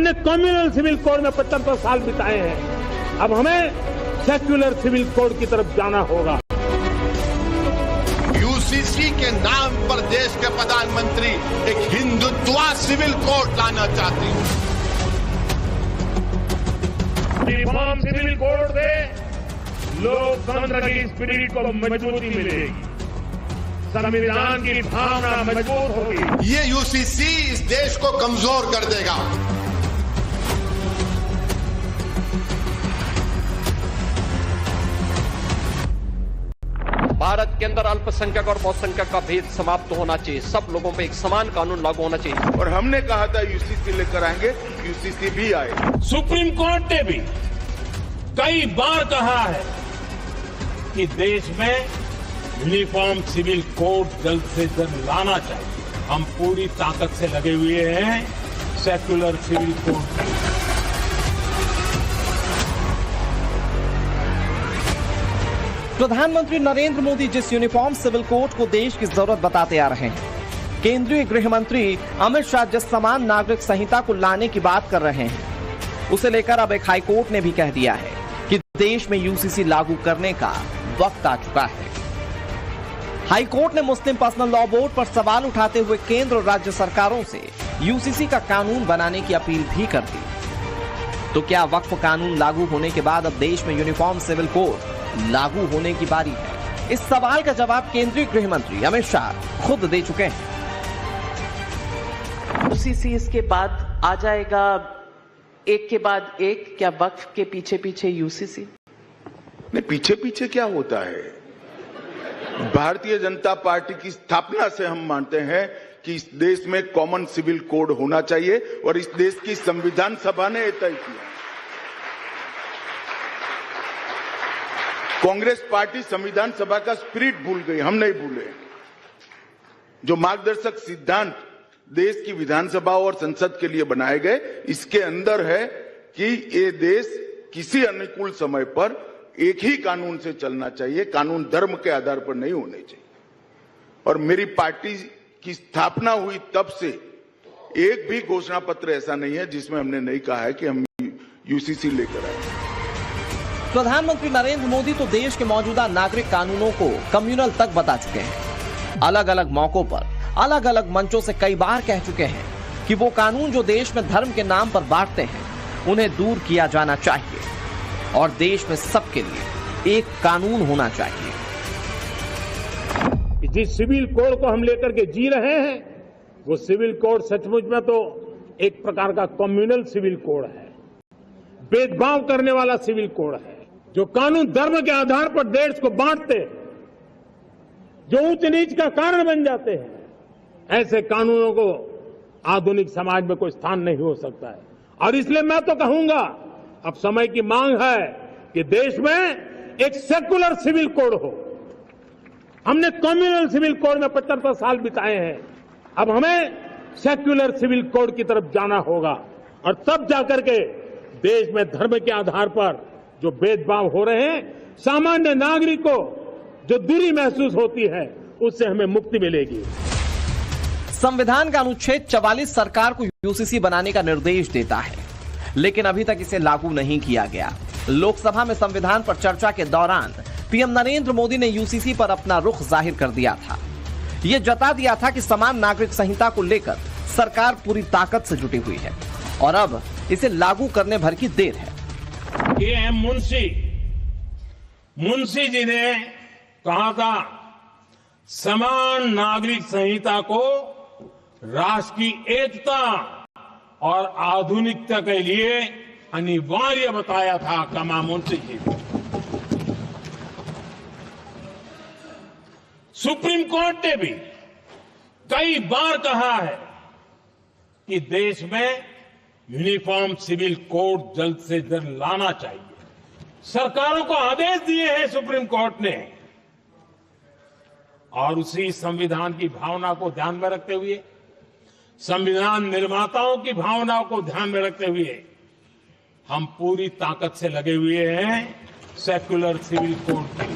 हमने communal civil code में 75 साल बिताए हैं। अब हमें सेक्युलर सिविल कोड की तरफ जाना होगा। यूसीसी के नाम पर देश के प्रधानमंत्री एक हिंदुत्वा सिविल कोड लाना चाहते हैं। यूनिफॉर्म सिविल कोड से लोकतंत्र की स्पिरिट को मजबूती मिलेगी, संविधान की भावना मजबूत होगी। ये यूसीसी इस देश को कमजोर कर देगा। भारत के अंदर अल्पसंख्यक और बहुसंख्यक का भेद समाप्त होना चाहिए। सब लोगों पे एक समान कानून लागू होना चाहिए। और हमने कहा था यूसीसी लेकर आएंगे, यूसीसी भी आए। सुप्रीम कोर्ट ने भी कई बार कहा है कि देश में यूनिफॉर्म सिविल कोड जल्द से जल्द लाना चाहिए। हम पूरी ताकत से लगे हुए हैं सेक्युलर सिविल कोड। प्रधानमंत्री नरेंद्र मोदी जिस यूनिफॉर्म सिविल कोड को देश की जरूरत बताते आ रहे हैं, केंद्रीय गृह मंत्री अमित शाह जिस समान नागरिक संहिता को लाने की बात कर रहे हैं, उसे लेकर अब एक हाईकोर्ट ने भी कह दिया है कि देश में यूसीसी लागू करने का वक्त आ चुका है। हाईकोर्ट ने मुस्लिम पर्सनल लॉ बोर्ड पर सवाल उठाते हुए केंद्र और राज्य सरकारों से यूसीसी का कानून बनाने की अपील भी कर दी। तो क्या वक्फ कानून लागू होने के बाद अब देश में यूनिफॉर्म सिविल कोड लागू होने की बारी है? इस सवाल का जवाब केंद्रीय गृह मंत्री अमित शाह खुद दे चुके हैं। यूसीसी इसके बाद आ जाएगा, एक के बाद एक। क्या वक्फ के पीछे पीछे यूसीसी? नहीं, पीछे पीछे क्या होता है? भारतीय जनता पार्टी की स्थापना से हम मानते हैं कि इस देश में कॉमन सिविल कोड होना चाहिए और इस देश की संविधान सभा ने यह तय किया। कांग्रेस पार्टी संविधान सभा का स्पिरिट भूल गई, हम नहीं भूले। जो मार्गदर्शक सिद्धांत देश की विधानसभा और संसद के लिए बनाए गए, इसके अंदर है कि ये देश किसी अनुकूल समय पर एक ही कानून से चलना चाहिए, कानून धर्म के आधार पर नहीं होने चाहिए। और मेरी पार्टी की स्थापना हुई तब से एक भी घोषणा पत्र ऐसा नहीं है जिसमें हमने नहीं कहा है कि हम यूसीसी लेकर आए। प्रधानमंत्री नरेंद्र मोदी तो देश के मौजूदा नागरिक कानूनों को कम्युनल तक बता चुके हैं। अलग अलग मौकों पर अलग अलग मंचों से कई बार कह चुके हैं कि वो कानून जो देश में धर्म के नाम पर बांटते हैं, उन्हें दूर किया जाना चाहिए और देश में सबके लिए एक कानून होना चाहिए। जिस सिविल कोड को हम लेकर के जी रहे हैं, वो सिविल कोड सचमुच में तो एक प्रकार का कम्युनल सिविल कोड है, भेदभाव करने वाला सिविल कोड है, जो कानून धर्म के आधार पर देश को बांटते हैं, जो ऊंच नीच का कारण बन जाते हैं। ऐसे कानूनों को आधुनिक समाज में कोई स्थान नहीं हो सकता है। और इसलिए मैं तो कहूंगा, अब समय की मांग है कि देश में एक सेक्युलर सिविल कोड हो। हमने कम्युनल सिविल कोड में 75 साल बिताए हैं। अब हमें सेक्युलर सिविल कोड की तरफ जाना होगा और तब जाकर के देश में धर्म के आधार पर जो भेदभाव हो रहे हैं, सामान्य नागरिक को जो दूरी महसूस होती है, उससे हमें मुक्ति मिलेगी। संविधान का अनुच्छेद 44 सरकार को यूसीसी बनाने का निर्देश देता है, लेकिन अभी तक इसे लागू नहीं किया गया। लोकसभा में संविधान पर चर्चा के दौरान पीएम नरेंद्र मोदी ने यूसीसी पर अपना रुख जाहिर कर दिया था। यह जता दिया था कि समान नागरिक संहिता को लेकर सरकार पूरी ताकत से जुटी हुई है और अब इसे लागू करने भर की देर है। ये है मुंशी जी ने कहा था, समान नागरिक संहिता को राष्ट्र की एकता और आधुनिकता के लिए अनिवार्य बताया था। कमा मुंशी जी। सुप्रीम कोर्ट ने भी कई बार कहा है कि देश में यूनिफॉर्म सिविल कोड जल्द से जल्द लाना चाहिए। सरकारों को आदेश दिए हैं सुप्रीम कोर्ट ने, और उसी संविधान की भावना को ध्यान में रखते हुए, संविधान निर्माताओं की भावनाओं को ध्यान में रखते हुए, हम पूरी ताकत से लगे हुए हैं सेक्युलर सिविल कोड के।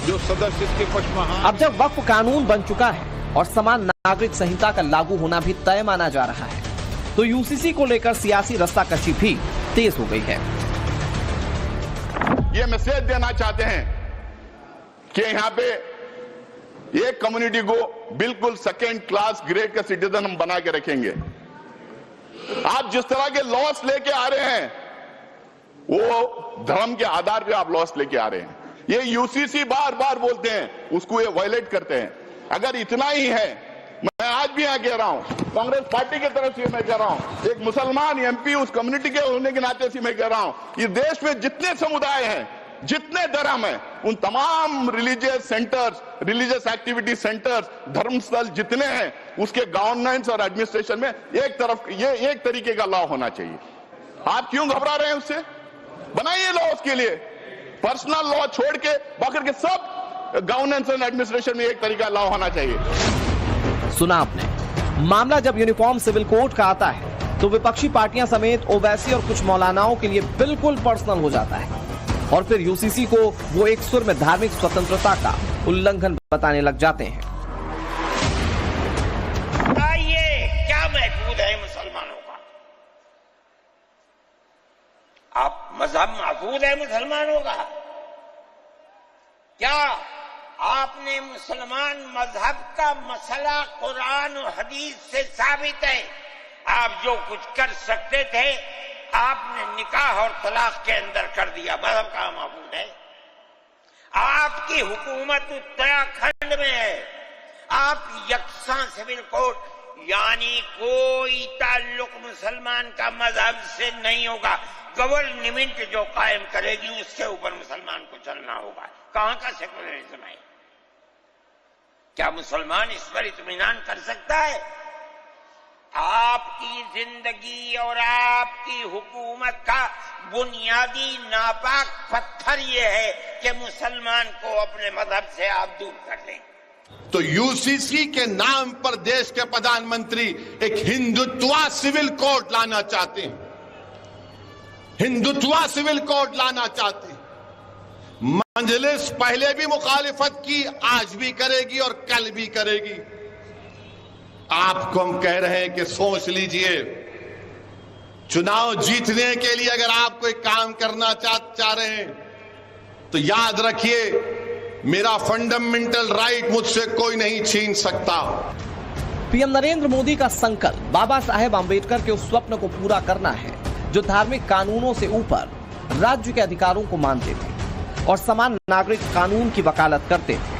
जो सदस्य इसके पक्षमाहा। अब जब वक्फ कानून बन चुका है और समान नागरिक संहिता का लागू होना भी तय माना जा रहा है, तो यूसीसी को लेकर सियासी रस्साकशी भी तेज हो गई है। ये मैसेज देना चाहते हैं कि यहां पे एक कम्युनिटी को बिल्कुल सेकेंड क्लास ग्रेड का सिटीजन हम बना के रखेंगे। आप जिस तरह के लॉस लेके आ रहे हैं वो धर्म के आधार पे आप लॉस लेके आ रहे हैं। ये यूसीसी बार बार बोलते हैं, उसको ये वायलेट करते हैं। अगर इतना ही है, मैं आज भी यहां कह रहा हूं, कांग्रेस पार्टी की तरफ से मैं कह रहा हूं, एक मुसलमान एमपी उस कम्युनिटी के होने के नाते से मैं कह रहा हूं, ये देश में जितने समुदाय हैं, जितने धर्म हैं, उन तमाम religious centres, religious activity centres, धर्मस्थल जितने हैं, उसके गवर्नेंस और एडमिनिस्ट्रेशन में एक तरीके का लॉ होना चाहिए। आप क्यों घबरा रहे हैं उससे? बनाइए लॉ उसके लिए। पर्सनल लॉ छोड़ के बाकी के सब गवर्नेंस एंड एडमिनिस्ट्रेशन में एक तरीका लॉ होना चाहिए। सुना आपने, मामला जब यूनिफॉर्म सिविल कोड का आता है तो विपक्षी पार्टियां समेत ओवैसी और कुछ मौलानाओं के लिए बिल्कुल पर्सनल हो जाता है और फिर यूसीसी को वो एक सुर में धार्मिक स्वतंत्रता का उल्लंघन बताने लग जाते हैं। ये क्या महफूज है मुसलमानों का? आप मजहब महफूज है मुसलमानों का? क्या आपने मुसलमान मजहब का मसला कुरान और हदीस से साबित है? आप जो कुछ कर सकते थे आपने निकाह और तलाक के अंदर कर दिया। मजहब कहां महफूज है? आपकी हुकूमत उत्तराखंड में है। आप यकसा सिविल कोड, यानी कोई ताल्लुक मुसलमान का मजहब से नहीं होगा। गवर्नमेंट जो कायम करेगी उसके ऊपर मुसलमान को चलना होगा। कहां का सेकुलरिज्म है? क्या मुसलमान इस पर इत्मीनान कर सकता है? आपकी जिंदगी और आपकी हुकूमत का बुनियादी नापाक पत्थर यह है कि मुसलमान को अपने मजहब से आप दूर कर दें। तो यूसीसी के नाम पर देश के प्रधानमंत्री एक हिंदुत्वा सिविल कोड लाना चाहते हैं। हिंदुत्वा सिविल कोड लाना चाहते हैं। मजलिस पहले भी मुखालिफत की, आज भी करेगी और कल भी करेगी। आपको हम कह रहे हैं कि सोच लीजिए, चुनाव जीतने के लिए अगर आप कोई काम करना चाह रहे हैं तो याद रखिए, मेरा फंडामेंटल राइट मुझसे कोई नहीं छीन सकता। पीएम नरेंद्र मोदी का संकल्प बाबा साहेब आंबेडकर के उस स्वप्न को पूरा करना है जो धार्मिक कानूनों से ऊपर राज्य के अधिकारों को मानते थे और समान नागरिक कानून की वकालत करते थे।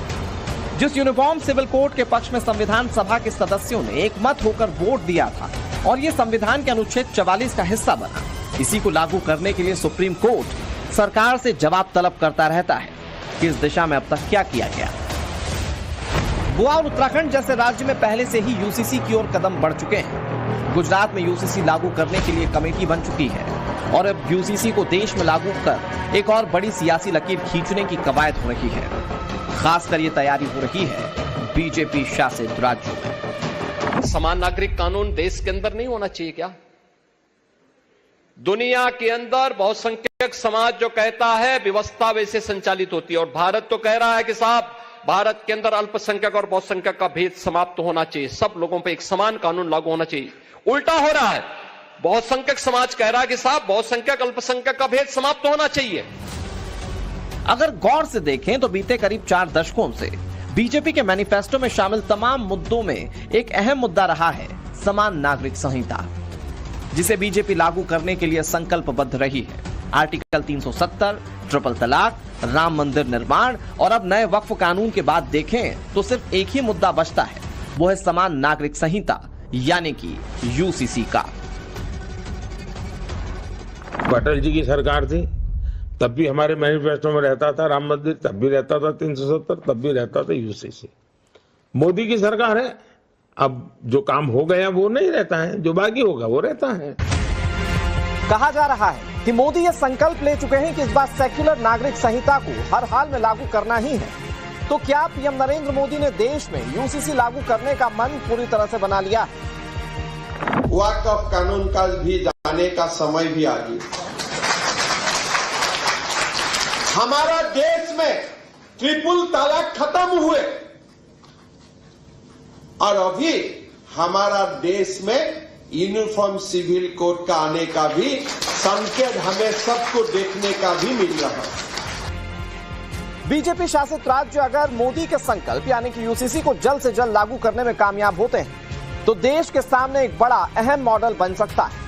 जिस यूनिफॉर्म सिविल कोड के पक्ष में संविधान सभा के सदस्यों ने एक मत होकर वोट दिया था और ये संविधान के अनुच्छेद 44 का हिस्सा बना, इसी को लागू करने के लिए सुप्रीम कोर्ट सरकार से जवाब तलब करता रहता है कि इस दिशा में अब तक क्या किया गया। गोवा और उत्तराखंड जैसे राज्य में पहले से ही यूसीसी की ओर कदम बढ़ चुके हैं। गुजरात में यूसीसी लागू करने के लिए कमेटी बन चुकी है और अब यूसीसी को देश में लागू कर एक और बड़ी सियासी लकीर खींचने की कवायद हो रही है। खासकर ये तैयारी हो रही है बीजेपी शासित राज्यों में। समान नागरिक कानून देश के अंदर नहीं होना चाहिए क्या? दुनिया के अंदर बहुसंख्यक समाज जो कहता है व्यवस्था वैसे संचालित होती है और भारत तो कह रहा है कि साहब भारत के अंदर अल्पसंख्यक और बहुसंख्यक का भेद समाप्त होना चाहिए, सब लोगों पर एक समान कानून लागू होना चाहिए। उल्टा हो रहा है, बहुसंख्यक समाज कह रहा है कि साहब बहुसंख्यक अल्पसंख्यक का भेद समाप्त होना चाहिए। अगर गौर से देखें तो बीते करीब 4 दशकों से बीजेपी के मैनिफेस्टो में शामिल तमाम मुद्दों में एक अहम मुद्दा रहा है समान नागरिक संहिता, जिसे बीजेपी लागू करने के लिए संकल्पबद्ध रही है। आर्टिकल 370, ट्रिपल तलाक, राम मंदिर निर्माण और अब नए वक्फ कानून के बाद देखें तो सिर्फ एक ही मुद्दा बचता है, वो है समान नागरिक संहिता यानी कि यूसीसी का। अटल जी की सरकार थी तब भी हमारे मैनिफेस्टो में रहता था राम मंदिर, तब भी रहता था 370, तब भी रहता था यूसीसी। मोदी की सरकार है, अब जो काम हो गया वो नहीं रहता है, जो बाकी होगा वो रहता है। कहा जा रहा है कि मोदी ये संकल्प ले चुके हैं कि इस बार सेक्युलर नागरिक संहिता को हर हाल में लागू करना ही है। तो क्या पीएम नरेंद्र मोदी ने देश में यूसीसी लागू करने का मन पूरी तरह से बना लिया? वक्फ कानून का भी जाने का समय भी आ गया। हमारा देश में ट्रिपल तलाक खत्म हुए और अभी हमारा देश में यूनिफॉर्म सिविल कोड का आने का भी संकेत हमें सबको देखने का भी मिल रहा है। बीजेपी शासित राज्य अगर मोदी के संकल्प यानी कि यूसीसी को जल्द से जल्द लागू करने में कामयाब होते हैं तो देश के सामने एक बड़ा अहम मॉडल बन सकता है।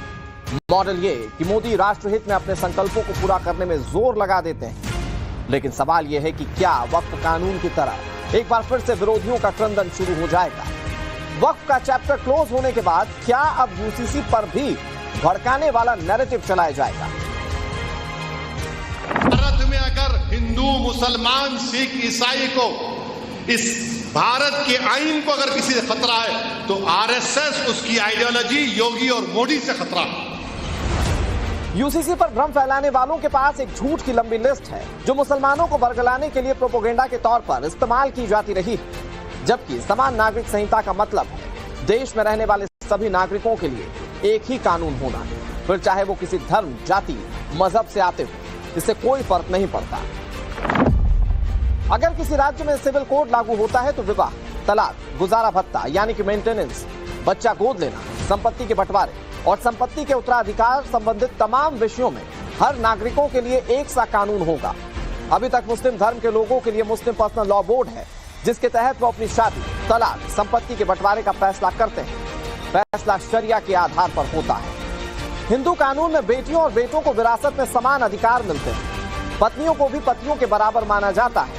मॉडल ये कि मोदी राष्ट्रहित में अपने संकल्पों को पूरा करने में जोर लगा देते हैं। लेकिन सवाल यह है कि क्या वक्फ कानून की तरह एक बार फिर से विरोधियों का क्रंदन शुरू हो जाएगा? वक्फ का चैप्टर क्लोज होने के बाद क्या अब यूसीसी पर भी भड़काने वाला नैरेटिव चलाया जाएगा? भारत में अगर हिंदू, मुसलमान, सिख, ईसाई को इस भारत के आईन को अगर किसी से खतरा है तो आरएसएस, उसकी आइडियोलॉजी, योगी और मोदी से खतरा है। यूसीसी पर भ्रम फैलाने वालों के पास एक झूठ की लंबी लिस्ट है जो मुसलमानों को बरगलाने के लिए प्रोपोगेंडा के तौर पर इस्तेमाल की जाती रही है। जबकि समान नागरिक संहिता का मतलब है देश में रहने वाले सभी नागरिकों के लिए एक ही कानून होना, फिर चाहे वो किसी धर्म, जाति, मजहब से आते हो, इससे कोई फर्क नहीं पड़ता। अगर किसी राज्य में सिविल कोड लागू होता है तो विवाह, तलाक, गुजारा भत्ता यानी कि मेंटेनेंस, बच्चा गोद लेना, संपत्ति के बंटवारे और संपत्ति के उत्तराधिकार संबंधित तमाम विषयों में हर नागरिकों के लिए एक सा कानून होगा। अभी तक मुस्लिम धर्म के लोगों के लिए मुस्लिम पर्सनल लॉ बोर्ड है जिसके तहत वो अपनी शादी, तलाक, संपत्ति के बंटवारे का फैसला करते हैं। फैसला शरिया के आधार पर होता है। हिंदू कानून में बेटियों और बेटों को विरासत में समान अधिकार मिलते हैं। पत्नियों को भी पतियों के बराबर माना जाता है,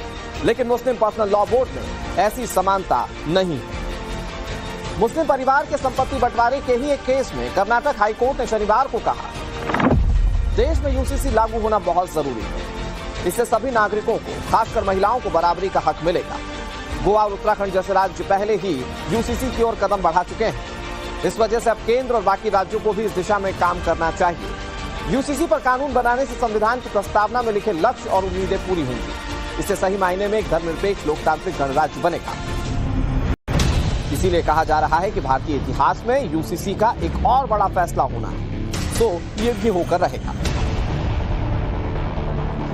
लेकिन मुस्लिम पर्सनल लॉ बोर्ड में ऐसी समानता नहीं है। मुस्लिम परिवार के संपत्ति बंटवारे के ही एक केस में कर्नाटक हाईकोर्ट ने शनिवार को कहा देश में यूसीसी लागू होना बहुत जरूरी है। इससे सभी नागरिकों को, खासकर महिलाओं को बराबरी का हक मिलेगा। गोवा और उत्तराखंड जैसे राज्य पहले ही यूसीसी की ओर कदम बढ़ा चुके हैं। इस वजह से अब केंद्र और बाकी राज्यों को भी इस दिशा में काम करना चाहिए। यूसीसी पर कानून बनाने से संविधान की प्रस्तावना में लिखे लक्ष्य और उम्मीदें पूरी होंगी। इससे सही मायने में एक धर्मनिरपेक्ष लोकतांत्रिक गणराज्य बनेगा। इसीलिए कहा जा रहा है कि भारतीय इतिहास में यूसीसी का एक और बड़ा फैसला होना है, तो ये भी होकर रहेगा।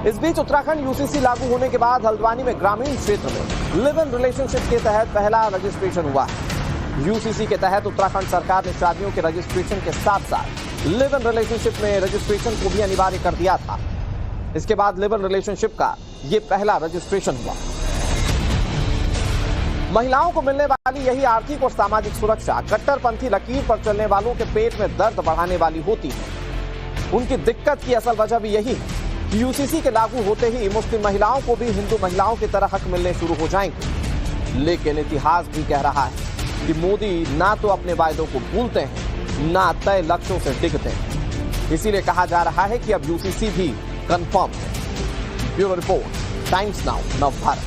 इस बीच उत्तराखंड यूसीसी लागू होने के बाद हल्द्वानी में ग्रामीण क्षेत्र में लिव इन रिलेशनशिप के तहत पहला रजिस्ट्रेशन हुआ है। यूसीसी के तहत उत्तराखंड सरकार ने शादियों के रजिस्ट्रेशन के साथ साथ लिव इन रिलेशनशिप में रजिस्ट्रेशन को भी अनिवार्य कर दिया था। इसके बाद लिव इन रिलेशनशिप का ये पहला रजिस्ट्रेशन हुआ। महिलाओं को मिलने वाली यही आर्थिक और सामाजिक सुरक्षा कट्टरपंथी लकीर पर चलने वालों के पेट में दर्द बढ़ाने वाली होती है। उनकी दिक्कत की असल वजह भी यही है कि यूसीसी के लागू होते ही मुस्लिम महिलाओं को भी हिंदू महिलाओं की तरह हक मिलने शुरू हो जाएंगे। लेकिन इतिहास भी कह रहा है कि मोदी ना तो अपने वायदों को भूलते हैं, ना तय लक्ष्यों से डिगते हैं। इसीलिए कहा जा रहा है कि अब यूसीसी भी कंफर्म है। ब्यूरो रिपोर्ट, टाइम्स नाउ, नव भारत।